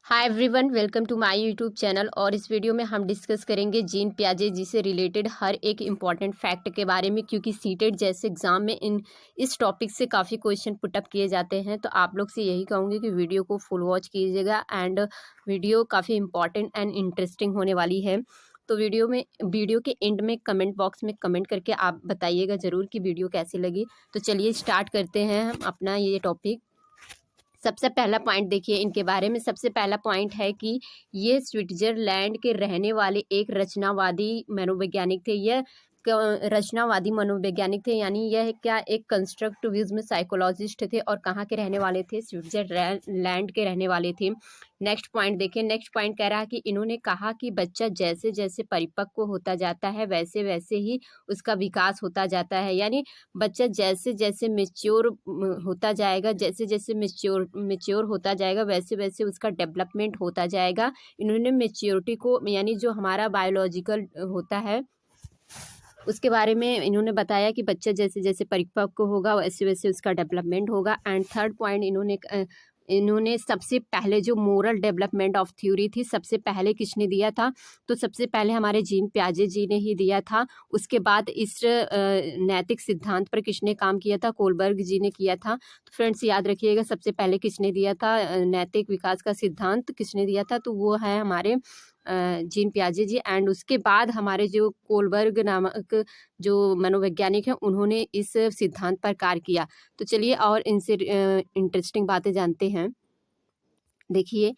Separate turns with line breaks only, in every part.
Hi everyone, welcome to my YouTube channel. और इस video में हम डिस्कस करेंगे जीन पियाजे जी से रिलेटेड हर एक इम्पॉर्टेंट फैक्ट के बारे में, क्योंकि सीटेट जैसे एग्जाम में इस टॉपिक से काफ़ी क्वेश्चन पुटअप किए जाते हैं। तो आप लोग से यही कहूँगी कि वीडियो को फुल वॉच कीजिएगा एंड वीडियो काफ़ी इंपॉर्टेंट एंड इंटरेस्टिंग होने वाली है। तो वीडियो के एंड में कमेंट बॉक्स में कमेंट करके आप बताइएगा ज़रूर कि वीडियो कैसी लगी। तो चलिए स्टार्ट करते हैं हम अपना ये टॉपिक। सबसे पहला पॉइंट देखिए इनके बारे में। सबसे पहला पॉइंट है कि ये स्विट्जरलैंड के रहने वाले एक रचनावादी मनोवैज्ञानिक थे। यह रचनावादी मनोवैज्ञानिक थे, यानी यह क्या एक कंस्ट्रक्टिविज्म साइकोलॉजिस्ट थे। और कहाँ के रहने वाले थे? स्विट्जरलैंड के रहने वाले थे। नेक्स्ट पॉइंट देखिए। नेक्स्ट पॉइंट कह रहा है कि इन्होंने कहा कि बच्चा जैसे जैसे परिपक्व होता जाता है वैसे वैसे ही उसका विकास होता जाता है। यानी बच्चा जैसे जैसे मेच्योर होता जाएगा, जैसे जैसे मेच्योर होता जाएगा वैसे वैसे उसका डेवलपमेंट होता जाएगा। इन्होंने मेच्योरिटी को, यानी जो हमारा बायोलॉजिकल होता है उसके बारे में इन्होंने बताया कि बच्चा जैसे जैसे परिपक्व होगा वैसे वैसे उसका डेवलपमेंट होगा। एंड थर्ड पॉइंट इन्होंने सबसे पहले जो मोरल डेवलपमेंट ऑफ थ्योरी थी, सबसे पहले किसने दिया था? तो सबसे पहले हमारे जीन पियाजे जी ने ही दिया था। उसके बाद इस नैतिक सिद्धांत पर किसने काम किया था? कोलबर्ग जी ने किया था। तो फ्रेंड्स याद रखिएगा, सबसे पहले किसने दिया था नैतिक विकास का सिद्धांत किसने दिया था? तो वो है हमारे जीन पियाजे जी। एंड उसके बाद हमारे जो कोलबर्ग नामक जो मनोवैज्ञानिक हैं उन्होंने इस सिद्धांत पर कार्य किया। तो चलिए और इनसे इंटरेस्टिंग बातें जानते हैं। देखिए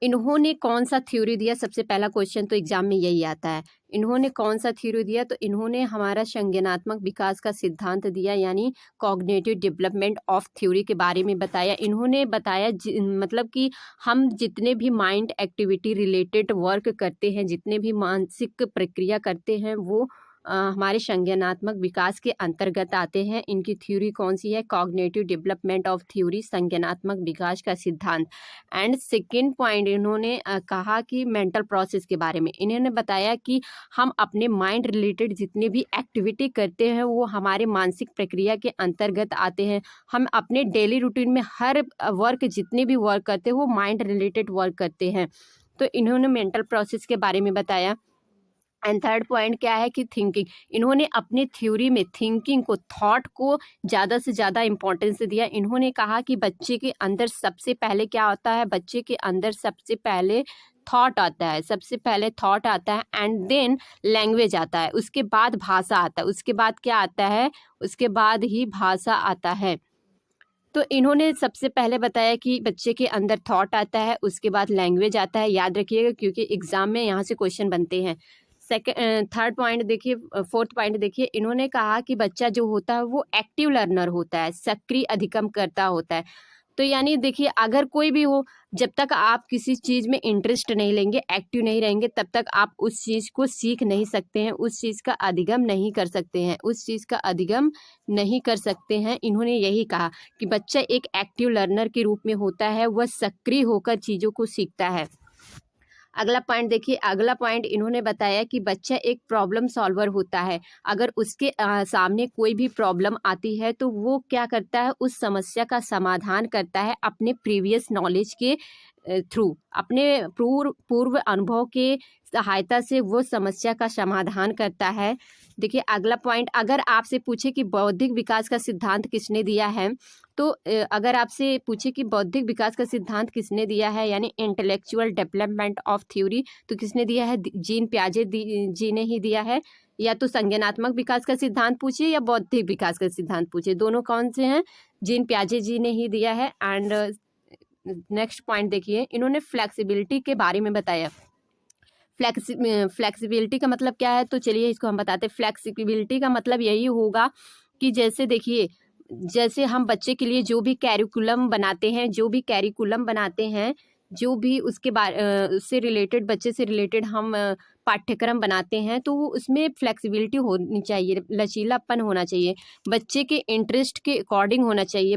इन्होंने कौन सा थ्योरी दिया? सबसे पहला क्वेश्चन तो एग्जाम में यही आता है, इन्होंने कौन सा थ्योरी दिया? तो इन्होंने हमारा संज्ञानात्मक विकास का सिद्धांत दिया, यानी कॉग्निटिव डेवलपमेंट ऑफ थ्योरी के बारे में बताया। इन्होंने बताया मतलब कि हम जितने भी माइंड एक्टिविटी रिलेटेड वर्क करते हैं, जितने भी मानसिक प्रक्रिया करते हैं, वो हमारे संज्ञानात्मक विकास के अंतर्गत आते हैं। इनकी थ्योरी कौन सी है? कॉग्निटिव डेवलपमेंट ऑफ थ्योरी, संज्ञानात्मक विकास का सिद्धांत। एंड सेकेंड पॉइंट इन्होंने कहा कि मेंटल प्रोसेस के बारे में। इन्होंने बताया कि हम अपने माइंड रिलेटेड जितने भी एक्टिविटी करते हैं वो हमारे मानसिक प्रक्रिया के अंतर्गत आते हैं। हम अपने डेली रूटीन में हर वर्क, जितने भी वर्क करते हैं वो माइंड रिलेटेड वर्क करते हैं। तो इन्होंने मेंटल प्रोसेस के बारे में बताया। एंड थर्ड पॉइंट क्या है कि थिंकिंग। इन्होंने अपनी थ्योरी में थिंकिंग को, थॉट को ज़्यादा से ज़्यादा इम्पोर्टेंस दिया। इन्होंने कहा कि बच्चे के अंदर सबसे पहले क्या होता है? बच्चे के अंदर सबसे पहले थॉट आता है, सबसे पहले थॉट आता है एंड देन लैंग्वेज आता है, उसके बाद भाषा आता है, उसके बाद क्या आता है? उसके बाद ही भाषा आता है। तो इन्होंने सबसे पहले बताया कि बच्चे के अंदर थॉट आता है, उसके बाद लैंग्वेज आता है। याद रखिएगा क्योंकि एग्जाम में यहाँ से क्वेश्चन बनते हैं। थर्ड पॉइंट देखिए, फोर्थ पॉइंट देखिए। इन्होंने कहा कि बच्चा जो होता है वो एक्टिव लर्नर होता है, सक्रिय अधिगमकर्ता होता है। तो यानी देखिए अगर कोई भी हो, जब तक आप किसी चीज़ में इंटरेस्ट नहीं लेंगे, एक्टिव नहीं रहेंगे, तब तक आप उस चीज़ को सीख नहीं सकते हैं, उस चीज़ का अधिगम नहीं कर सकते हैं, उस चीज़ का अधिगम नहीं कर सकते हैं। इन्होंने यही कहा कि बच्चा एक एक्टिव लर्नर के रूप में होता है, वह सक्रिय होकर चीज़ों को सीखता है। अगला पॉइंट देखिए। अगला पॉइंट इन्होंने बताया कि बच्चा एक प्रॉब्लम सॉल्वर होता है। अगर उसके सामने कोई भी प्रॉब्लम आती है तो वो क्या करता है? उस समस्या का समाधान करता है अपने प्रीवियस नॉलेज के थ्रू, अपने पूर्व अनुभव के सहायता से वो समस्या का समाधान करता है। देखिए अगला पॉइंट, अगर आपसे पूछे कि बौद्धिक विकास का सिद्धांत किसने दिया है, तो अगर आपसे पूछे कि बौद्धिक विकास का सिद्धांत किसने दिया है, यानी इंटेलेक्चुअल डेवलपमेंट ऑफ थ्योरी, तो किसने दिया है? जीन पियाजे जी ने ही दिया है। या तो संज्ञानात्मक विकास का सिद्धांत पूछिए या बौद्धिक विकास का सिद्धांत पूछिए, दोनों कौन से हैं? जीन पियाजे जी ने ही दिया है। एंड नेक्स्ट पॉइंट देखिए, इन्होंने फ्लेक्सिबिलिटी के बारे में बताया। फ्लेक्सिबिलिटी का मतलब क्या है? तो चलिए इसको हम बताते हैं। फ्लेक्सिबिलिटी का मतलब यही होगा कि जैसे देखिए, जैसे हम बच्चे के लिए जो भी कैरिकुलम बनाते हैं, जो भी उसके उससे रिलेटेड, बच्चे से रिलेटेड हम पाठ्यक्रम बनाते हैं तो वो उसमें फ्लेक्सिबिलिटी होनी चाहिए, लचीलापन होना चाहिए, बच्चे के इंटरेस्ट के अकॉर्डिंग होना चाहिए,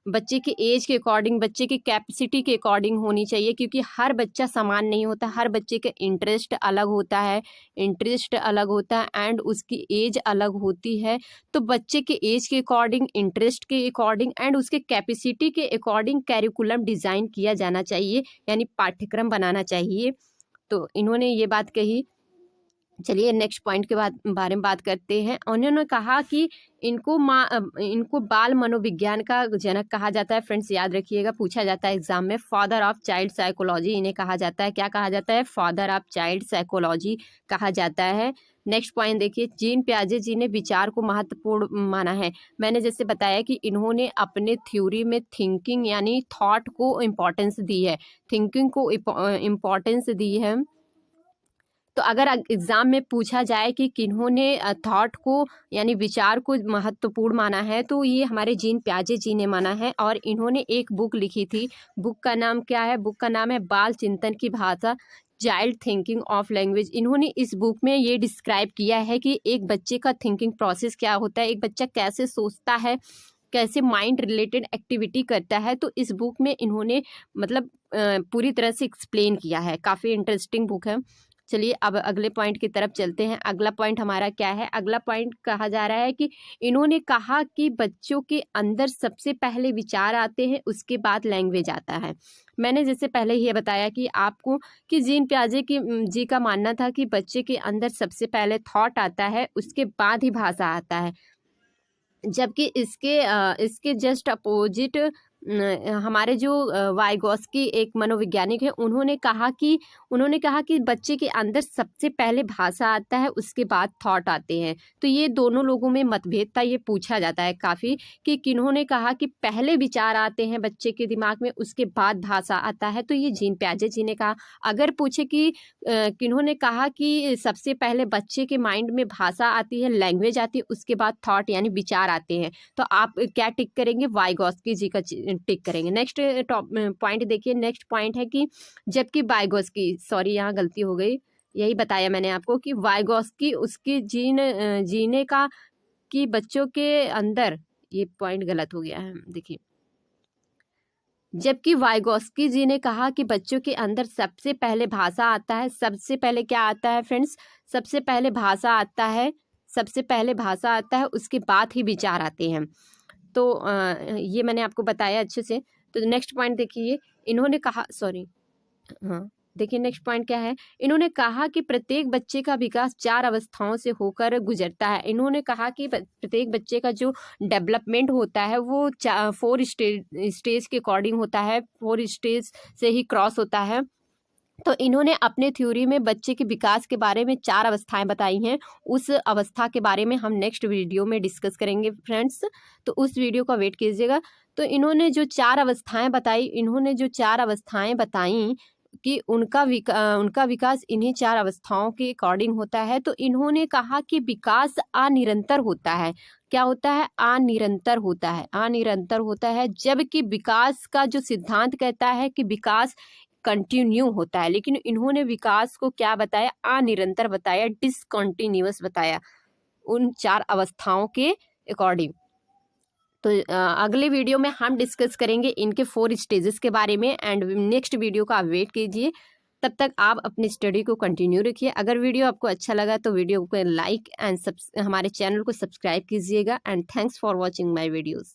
बच्चे के एज के अकॉर्डिंग, बच्चे की कैपेसिटी के अकॉर्डिंग होनी चाहिए, क्योंकि हर बच्चा समान नहीं होता, हर बच्चे का इंटरेस्ट अलग होता है, एंड उसकी एज अलग होती है। तो बच्चे के एज के अकॉर्डिंग, इंटरेस्ट के अकॉर्डिंग एंड उसके कैपेसिटी के अकॉर्डिंग कैरिकुलम डिज़ाइन किया जाना चाहिए, यानी पाठ्यक्रम बनाना चाहिए। तो इन्होंने ये बात कही। चलिए नेक्स्ट पॉइंट के बारे में बात करते हैं। उन्होंने कहा कि इनको बाल मनोविज्ञान का जनक कहा जाता है। फ्रेंड्स याद रखिएगा, पूछा जाता है एग्जाम में, फादर ऑफ चाइल्ड साइकोलॉजी इन्हें कहा जाता है। क्या कहा जाता है? फादर ऑफ चाइल्ड साइकोलॉजी कहा जाता है। नेक्स्ट पॉइंट देखिए, जीन पियाजे जी ने विचार को महत्वपूर्ण माना है। मैंने जैसे बताया कि इन्होंने अपने थ्योरी में थिंकिंग यानी थॉट को इम्पोर्टेंस दी है, थिंकिंग को इम्पोर्टेंस दी है। तो अगर एग्जाम में पूछा जाए कि किन्होंने थॉट को यानी विचार को महत्वपूर्ण माना है, तो ये हमारे जीन पियाजे जी ने माना है। और इन्होंने एक बुक लिखी थी, बुक का नाम क्या है? बुक का नाम है बाल चिंतन की भाषा, चाइल्ड थिंकिंग ऑफ लैंग्वेज। इन्होंने इस बुक में ये डिस्क्राइब किया है कि एक बच्चे का थिंकिंग प्रोसेस क्या होता है, एक बच्चा कैसे सोचता है, कैसे माइंड रिलेटेड एक्टिविटी करता है। तो इस बुक में इन्होंने मतलब पूरी तरह से एक्सप्लेन किया है, काफ़ी इंटरेस्टिंग बुक है। चलिए अब अगले पॉइंट की तरफ चलते हैं। अगला पॉइंट हमारा क्या है? अगला पॉइंट कहा जा रहा है कि इन्होंने कहा कि बच्चों के अंदर सबसे पहले विचार आते हैं, उसके बाद लैंग्वेज आता है। मैंने जैसे पहले ही बताया कि आपको कि जीन पियाजे जी का मानना था कि बच्चे के अंदर सबसे पहले थॉट आता है, उसके बाद ही भाषा आता है। जबकि इसके जस्ट अपोजिट हमारे जो वाइगोस्की एक मनोवैज्ञानिक है, उन्होंने कहा कि बच्चे के अंदर सबसे पहले भाषा आता है, उसके बाद थॉट आते हैं। तो ये दोनों लोगों में मतभेद था, ये पूछा जाता है काफ़ी कि किन्होंने कहा कि पहले विचार आते हैं बच्चे के दिमाग में, उसके बाद भाषा आता है। तो ये जीन पियाजे जी ने कहा। अगर पूछे कि किन्होंने कहा कि सबसे पहले बच्चे के माइंड में भाषा आती है, लैंग्वेज आती है, उसके बाद थॉट यानी विचार आते हैं, तो आप क्या टिक करेंगे? वाइगोस्की जी का टिक करेंगे। नेक्स्ट पॉइंट देखिए, नेक्स्ट पॉइंट है कि जबकि वाइगोस्की, सॉरी यहाँ गलती हो गई, यही बताया मैंने आपको कि वाइगोस्की उसकी जीने का कि बच्चों के अंदर, ये पॉइंट गलत हो गया है, देखिए। जबकि वाइगोस्की जी ने कहा कि बच्चों के अंदर सबसे पहले भाषा आता है। सबसे पहले क्या आता है फ्रेंड्स? सबसे पहले भाषा आता है, सबसे पहले भाषा आता है, उसके बाद ही विचार आते हैं। तो ये मैंने आपको बताया अच्छे से। तो नेक्स्ट पॉइंट देखिए, इन्होंने कहा, सॉरी, हाँ देखिए नेक्स्ट पॉइंट क्या है? इन्होंने कहा कि प्रत्येक बच्चे का विकास 4 अवस्थाओं से होकर गुजरता है। इन्होंने कहा कि प्रत्येक बच्चे का जो डेवलपमेंट होता है वो 4 स्टेज के अकॉर्डिंग होता है, 4 स्टेज से ही क्रॉस होता है। तो इन्होंने अपने थ्योरी में बच्चे के विकास के बारे में 4 अवस्थाएं बताई हैं। उस अवस्था के बारे में हम नेक्स्ट वीडियो में डिस्कस करेंगे फ्रेंड्स, तो उस वीडियो का वेट कीजिएगा। तो इन्होंने जो 4 अवस्थाएं बताई कि उनका विकास इन्हीं 4 अवस्थाओं के अकॉर्डिंग होता है। तो इन्होंने कहा कि विकास अनिरंतर होता है। क्या होता है? अनिरंतर होता है, जबकि विकास का जो सिद्धांत कहता है कि विकास कंटिन्यू होता है, लेकिन इन्होंने विकास को क्या बताया? अनिरंतर बताया, डिसकंटिन्यूअस बताया, उन 4 अवस्थाओं के अकॉर्डिंग। तो अगले वीडियो में हम डिस्कस करेंगे इनके 4 स्टेजेस के बारे में, एंड नेक्स्ट वीडियो का आप वेट कीजिए। तब तक आप अपनी स्टडी को कंटिन्यू रखिए। अगर वीडियो आपको अच्छा लगा तो वीडियो को लाइक एंड हमारे चैनल को सब्सक्राइब कीजिएगा। And thanks for watching my videos.